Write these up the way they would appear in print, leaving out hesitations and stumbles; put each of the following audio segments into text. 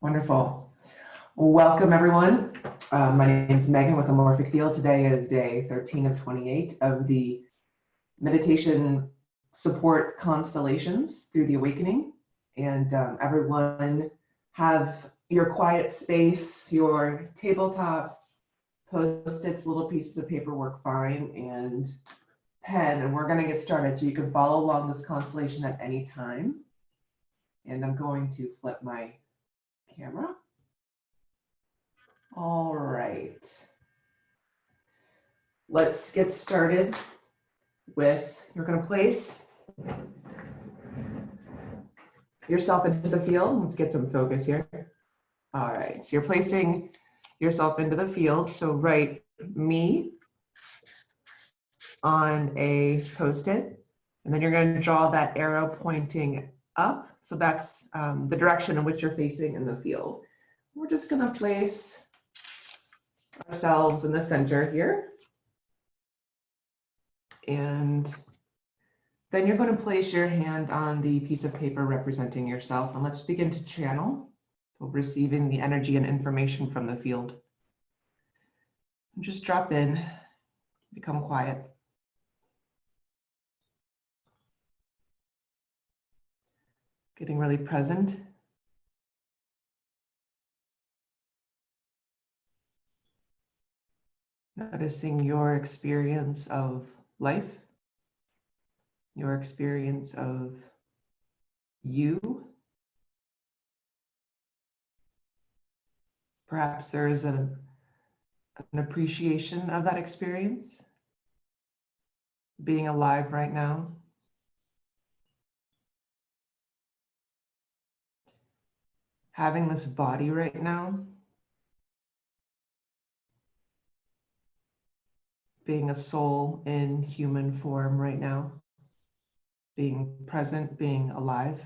Wonderful. Welcome, everyone. My name is Megan with the Morphic Field. Today is day 13 of 28 of the Meditation Support Constellations through the Awakening. And everyone have your quiet space, your tabletop, Post-its, little pieces of paper work fine, and pen. And we're going to get started so you can follow along this constellation at any time. And I'm going to flip my camera. All right. Let's get started with, you're going to place yourself into the field. Let's get some focus here. All right, so you're placing yourself into the field. So write me on a Post-it, and then you're going to draw that arrow pointing up. So that's the direction in which you're facing in the field. We're just going to place ourselves in the center here. And then you're going to place your hand on the piece of paper representing yourself, and let's begin to channel. So receiving the energy and information from the field. And just drop in, become quiet. Getting really present. Noticing your experience of life, your experience of you. Perhaps there is an appreciation of that experience, being alive right now. Having this body right now. Being a soul in human form right now. Being present, being alive.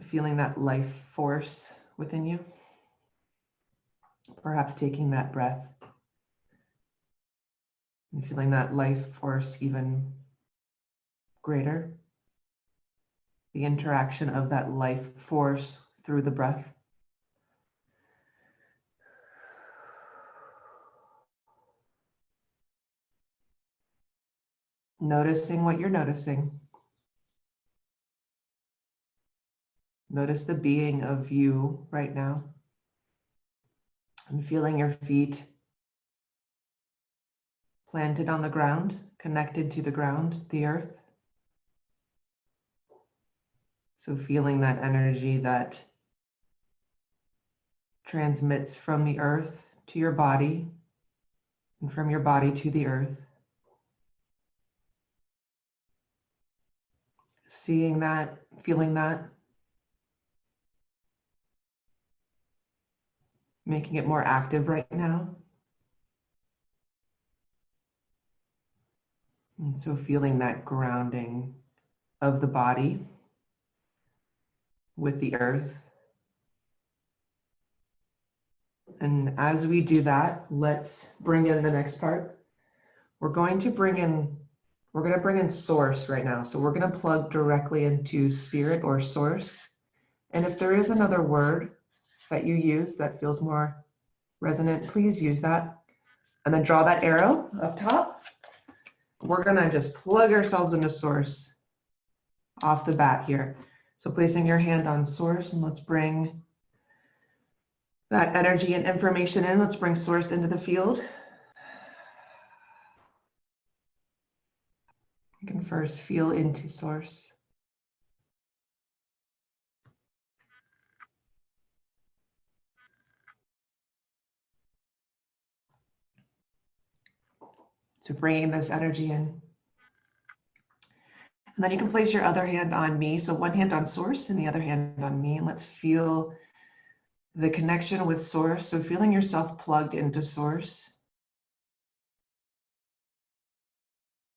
Feeling that life force within you. Perhaps taking that breath and feeling that life force even greater. The interaction of that life force through the breath. Noticing what you're noticing. Notice the being of you right now. And feeling your feet planted on the ground, connected to the ground, the earth. So feeling that energy that transmits from the earth to your body and from your body to the earth. Seeing that, feeling that. Making it more active right now. And so feeling that grounding of the body with the earth. And as we do that, let's bring in the next part. We're going to bring in source right now. So we're going to plug directly into spirit or source. And if there is another word that you use that feels more resonant, please use that. And then draw that arrow up top. We're going to just plug ourselves into source off the bat here. So placing your hand on source, and let's bring that energy and information in. Let's bring source into the field. You can first feel into source. So bringing this energy in. And then you can place your other hand on me. So one hand on source and the other hand on me. And let's feel the connection with source. So feeling yourself plugged into source.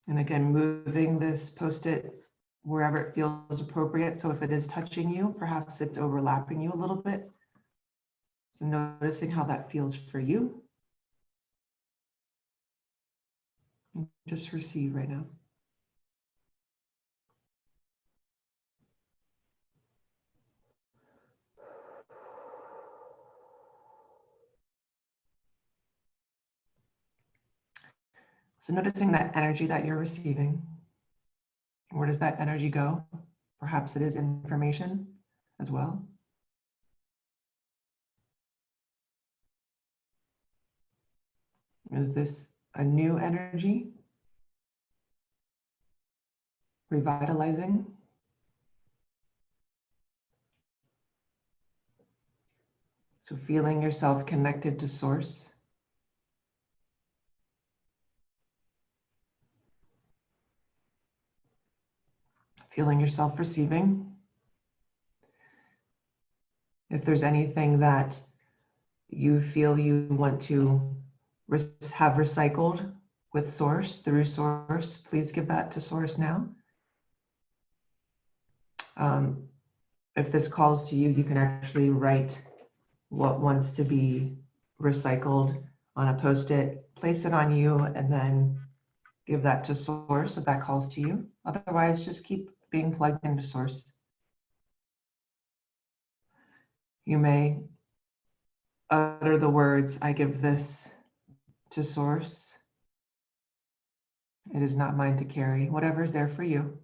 And again, moving this Post-it wherever it feels appropriate. So if it is touching you, perhaps it's overlapping you a little bit. So noticing how that feels for you. Just receive right now. So noticing that energy that you're receiving. Where does that energy go? Perhaps it is information as well. Is this a new energy? Revitalizing? So feeling yourself connected to source. Feeling yourself receiving. If there's anything that you feel you want to have recycled with source, through source, please give that to source now. If this calls to you, you can actually write what wants to be recycled on a Post-it, place it on you, and then give that to source if that calls to you. Otherwise, just keep being plugged into source. You may utter the words, I give this to source. It is not mine to carry. Whatever's there for you.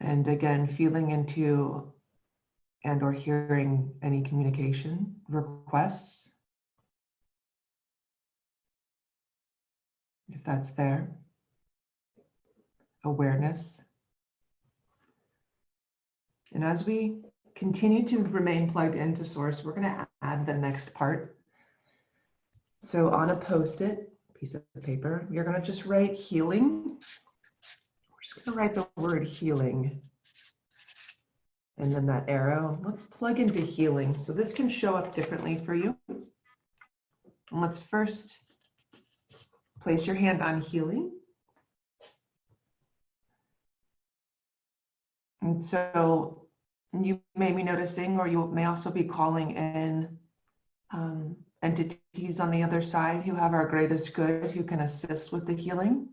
And again, feeling into and or hearing any communication requests, if that's there. Awareness. And as we continue to remain plugged into source, we're going to add the next part. So on a Post-it piece of paper, you're going to just write healing. We're just going to write the word healing. And then that arrow. Let's plug into healing. So this can show up differently for you. And let's first place your hand on healing. And so you may be noticing, or you may also be calling in entities on the other side who have our greatest good, who can assist with the healing.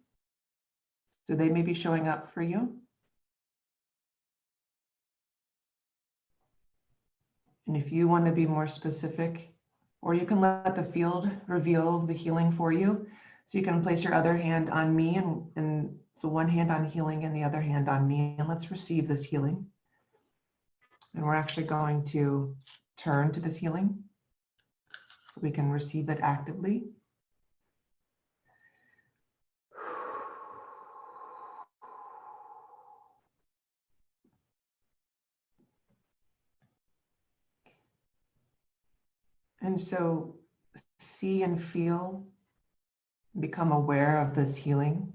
So they may be showing up for you. And if you want to be more specific, or you can let the field reveal the healing for you. So you can place your other hand on me, and so one hand on healing and the other hand on me, and let's receive this healing. And we're actually going to turn to this healing so we can receive it actively. And so see and feel, become aware of this healing.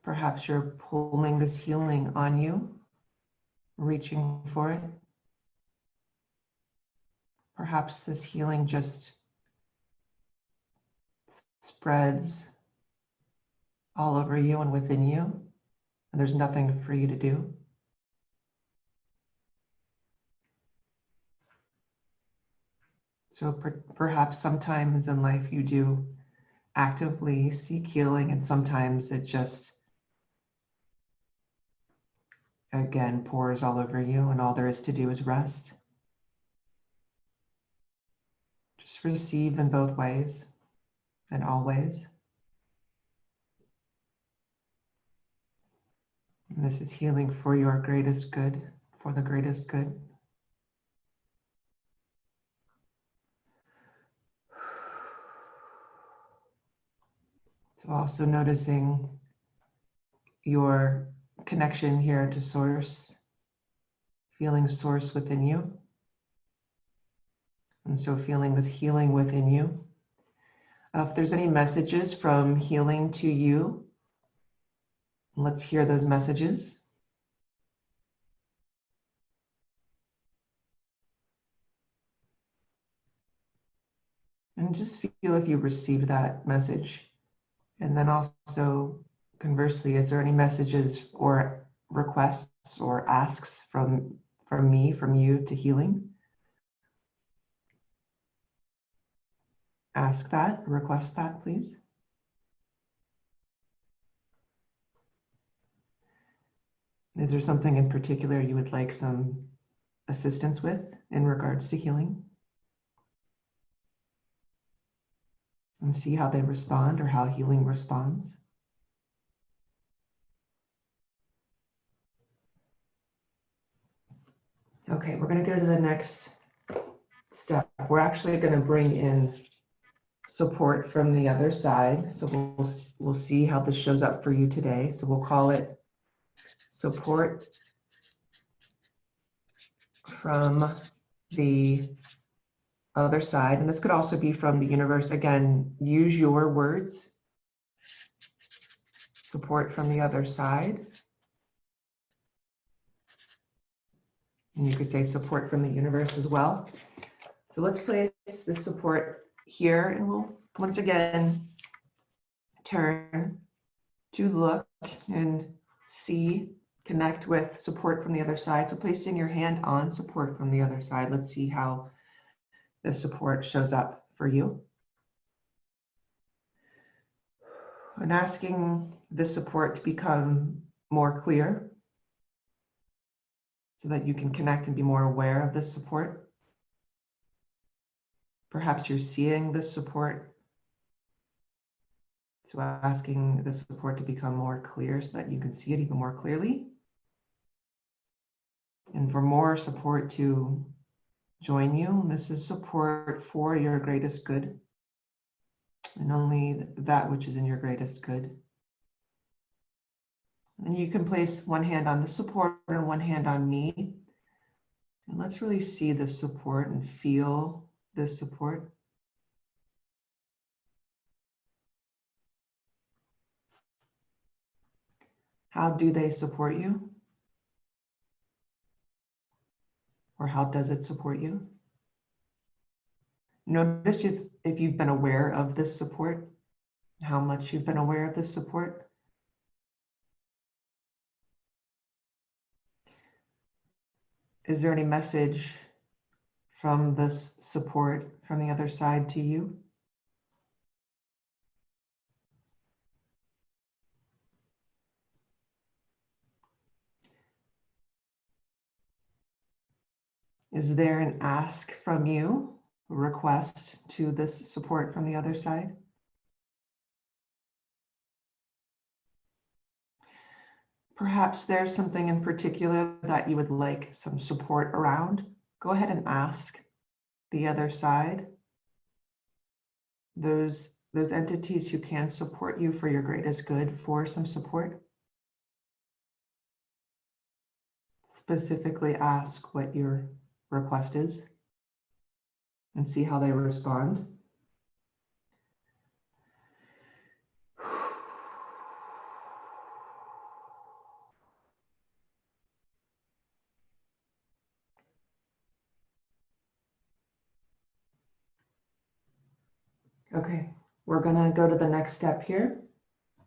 Perhaps you're pulling this healing on you, reaching for it. Perhaps this healing just spreads all over you and within you, and there's nothing for you to do. So perhaps sometimes in life you do actively seek healing, and sometimes it just, again, pours all over you, and all there is to do is rest. Just receive in both ways and always. And this is healing for your greatest good, for the greatest good. So also noticing your connection here to source, feeling source within you. And so feeling this healing within you. If there's any messages from healing to you, let's hear those messages. And just feel if you received that message. And then also, conversely, is there any messages or requests or asks from me, from you to healing? ask that, request that, please. Is there something in particular you would like some assistance with in regards to healing? And see how they respond or how healing responds. Okay, we're going to go to the next step. We're actually going to bring in support from the other side. So we'll see how this shows up for you today. So we'll call it support from the other side. And this could also be from the universe. Again, use your words. Support from the other side. And you could say support from the universe as well. So let's place this support here, and we'll once again turn to look and see, connect with support from the other side. So placing your hand on support from the other side, let's see how the support shows up for you. And asking this support to become more clear so that you can connect and be more aware of this support. Perhaps you're seeing this support. So asking the support to become more clear so that you can see it even more clearly. And for more support to join you, this is support for your greatest good. And only that which is in your greatest good. And you can place one hand on the support and one hand on me. And let's really see this support and feel this support. How do they support you? Or how does it support you? Notice if you've been aware of this support, how much you've been aware of this support. Is there any message from this support from the other side to you? Is there an ask from you, a request to this support from the other side? Perhaps there's something in particular that you would like some support around. Go ahead and ask the other side, those entities who can support you for your greatest good, for some support. Specifically ask what your request is and see how they respond. Okay, we're gonna go to the next step here,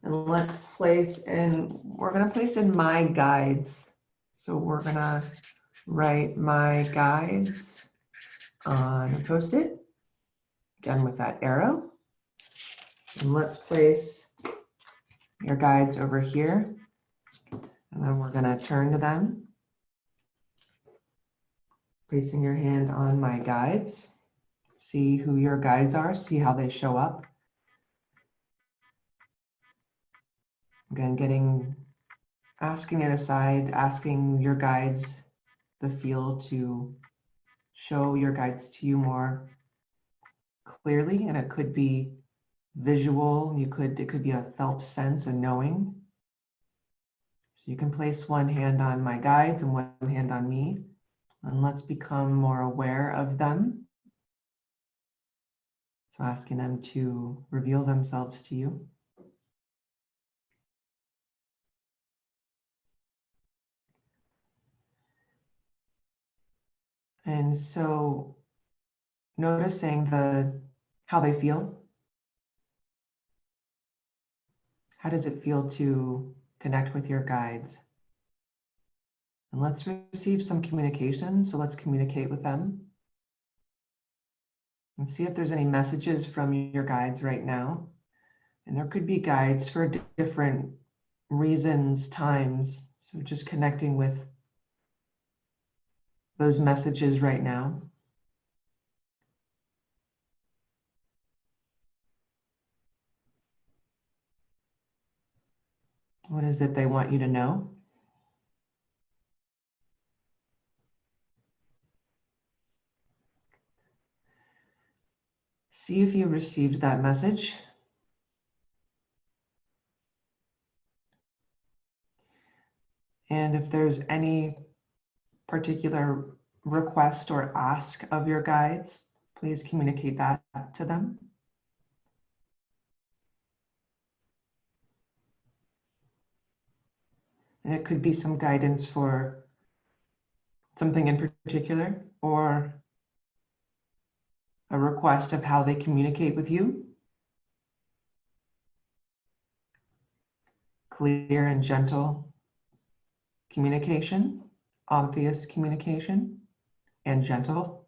and let's place in, we're gonna place in my guides. So we're gonna write my guides on a Post-it, done with that arrow. And let's place your guides over here, and then we're gonna turn to them. Placing your hand on my guides. See who your guides are, see how they show up. Again, asking it aside, asking your guides, the field, to show your guides to you more clearly. And it could be visual, it could be a felt sense and knowing. So you can place one hand on my guides and one hand on me, and let's become more aware of them. So asking them to reveal themselves to you. And so noticing how they feel. How does it feel to connect with your guides? And let's receive some communication. So let's communicate with them. And see if there's any messages from your guides right now. And there could be guides for different reasons, times. So just connecting with those messages right now. What is it they want you to know? See if you received that message. And if there's any particular request or ask of your guides, please communicate that to them. And it could be some guidance for something in particular, or a request of how they communicate with you. Clear and gentle communication, obvious communication, and gentle.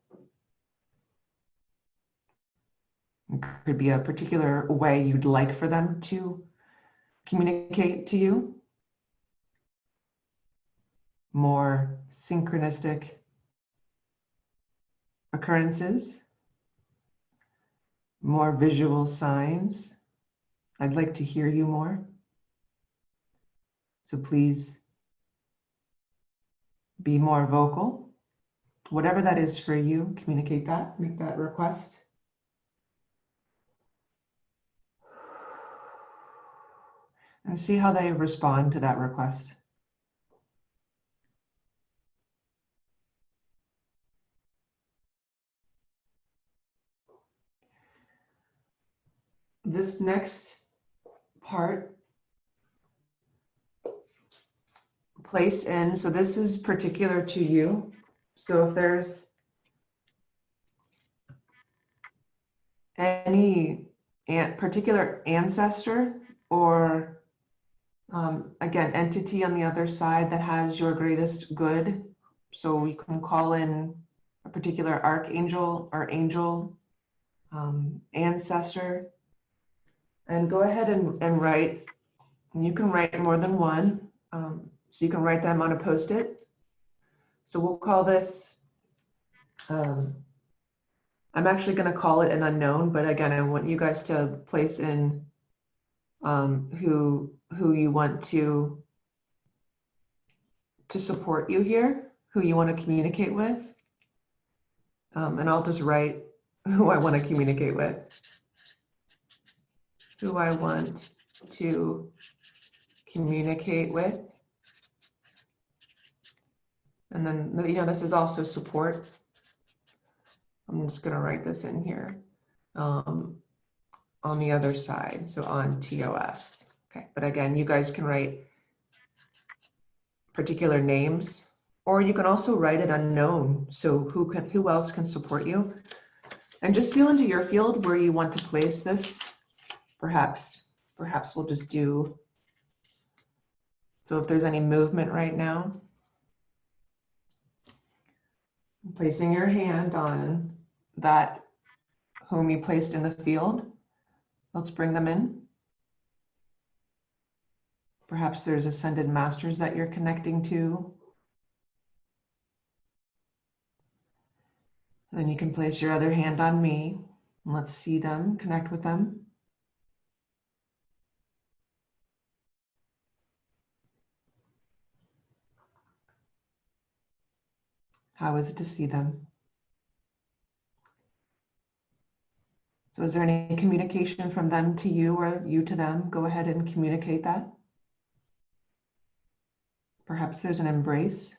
It could be a particular way you'd like for them to communicate to you. More synchronistic occurrences, more visual signs. I'd like to hear you more. So please be more vocal. Whatever that is for you, communicate that, make that request. And see how they respond to that request. This next part, place in, so this is particular to you. So if there's any particular ancestor or again, entity on the other side that has your greatest good. So we can call in a particular archangel or angel, ancestor, and go ahead and write. And you can write more than one. So you can write them on a Post-it. So we'll call this, I'm actually going to call it an unknown, but again, I want you guys to place in who you want to support you here, who you want to communicate with. And I'll just write who I want to communicate with. Who I want to communicate with. And then, this is also support. I'm just going to write this in here on the other side, so on TOS. Okay, but again, you guys can write particular names, or you can also write it unknown. So who else can support you? And just feel into your field where you want to place this. Perhaps we'll just do, so if there's any movement right now, placing your hand on that whom you placed in the field. Let's bring them in. Perhaps there's ascended masters that you're connecting to. Then you can place your other hand on me. And let's see them, connect with them. How is it to see them? So is there any communication from them to you or you to them? Go ahead and communicate that. Perhaps there's an embrace.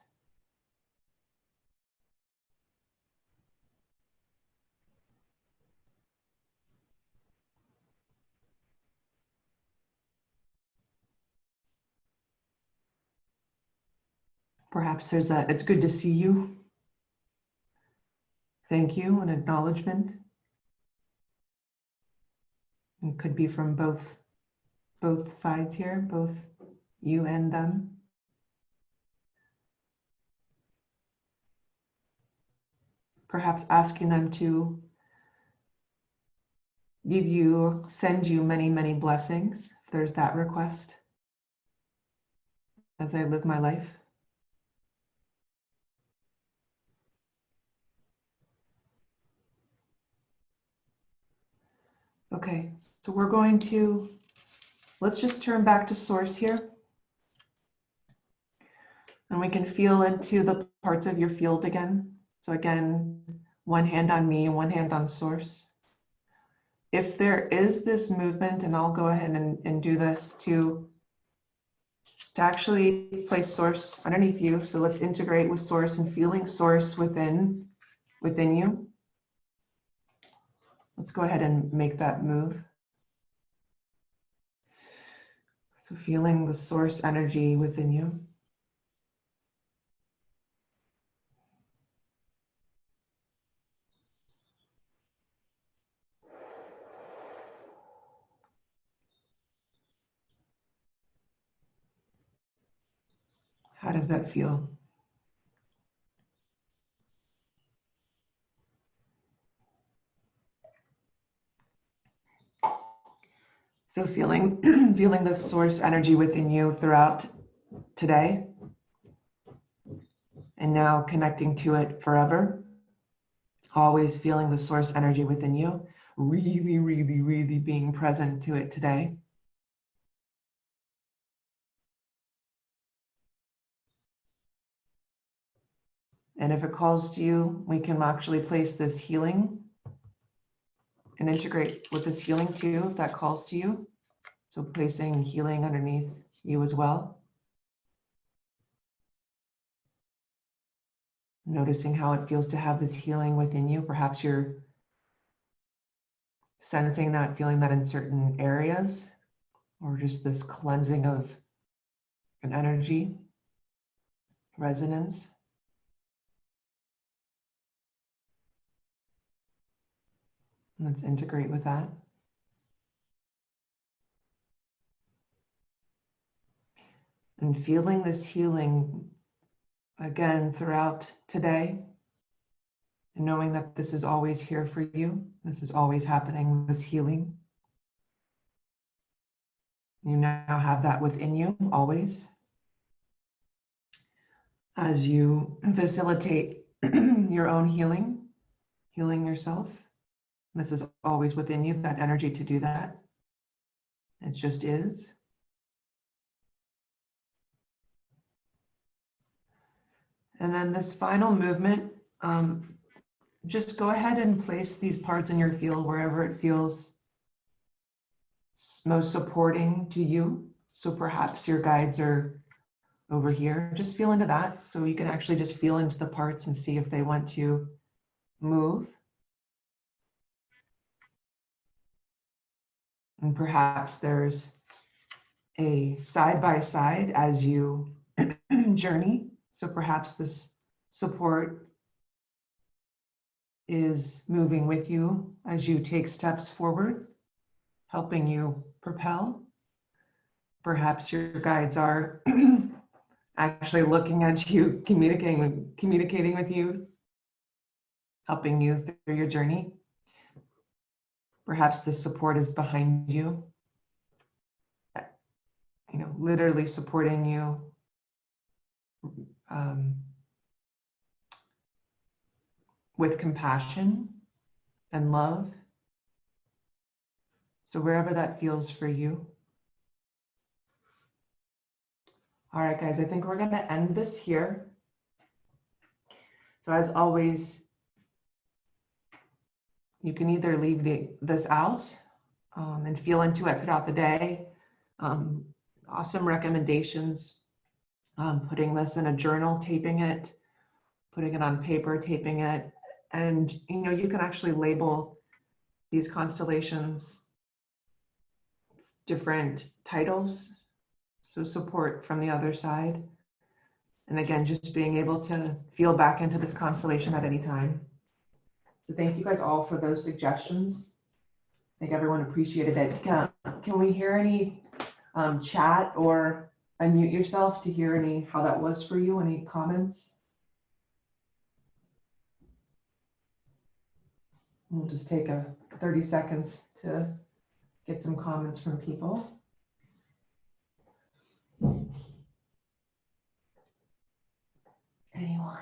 Perhaps there's it's good to see you. Thank you, an acknowledgement. It could be from both sides here, both you and them. Perhaps asking them to send you many, many blessings, if there's that request, as I live my life. Okay, so let's just turn back to source here. And we can feel into the parts of your field again. So again, one hand on me, one hand on source. If there is this movement, and I'll go ahead and do this to actually place source underneath you. So let's integrate with source and feeling source within you. Let's go ahead and make that move. So feeling the source energy within you. How does that feel? So feeling the source energy within you throughout today, and now connecting to it forever. Always feeling the source energy within you, really, really, really being present to it today. And if it calls to you, we can actually place this healing and integrate with this healing too, if that calls to you. So placing healing underneath you as well. Noticing how it feels to have this healing within you. Perhaps you're sensing that, feeling that in certain areas, or just this cleansing of an energy, resonance. Let's integrate with that. And feeling this healing again throughout today, and knowing that this is always here for you. This is always happening, this healing. You now have that within you always. As you facilitate your own healing yourself. This is always within you, that energy to do that. It just is. And then this final movement, just go ahead and place these parts in your field wherever it feels most supporting to you. So perhaps your guides are over here. Just feel into that. So you can actually just feel into the parts and see if they want to move. And perhaps there's a side-by-side as you journey. So perhaps this support is moving with you as you take steps forward, helping you propel. Perhaps your guides are actually looking at you, communicating with you, helping you through your journey. Perhaps this support is behind you, literally supporting you, with compassion and love. So wherever that feels for you. All right, guys, I think we're going to end this here. So as always, you can either leave this out and feel into it throughout the day. Awesome recommendations. Putting this in a journal, taping it, putting it on paper, taping it. And you can actually label these constellations different titles. So support from the other side. And again, just being able to feel back into this constellation at any time. So thank you guys all for those suggestions. I think everyone appreciated it. Can we hear any chat, or unmute yourself to hear how that was for you? Any comments? We'll just take a 30 seconds to get some comments from people. Anyone?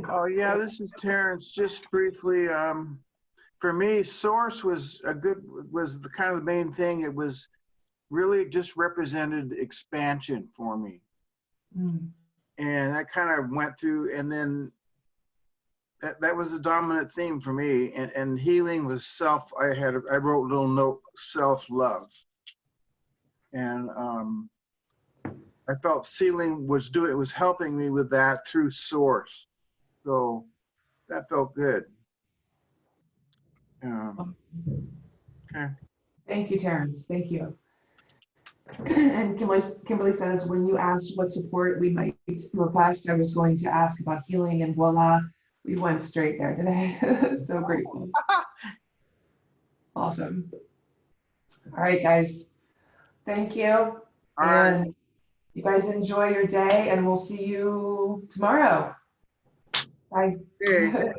Oh yeah, this is Terrence. Just briefly, for me, source was the kind of the main thing. It was really just represented expansion for me. Mm. And that kind of went through, and then that was a dominant theme for me. And healing was I wrote a little note, self-love. And I felt sealing was helping me with that through source. So that felt good. Okay. Thank you, Terrence. Thank you. And Kimberly says, when you asked what support we might request, I was going to ask about healing, and voila, we went straight there today. So grateful. Awesome. All right, guys. Thank you. All and right. You guys enjoy your day, and we'll see you tomorrow. Bye. Okay.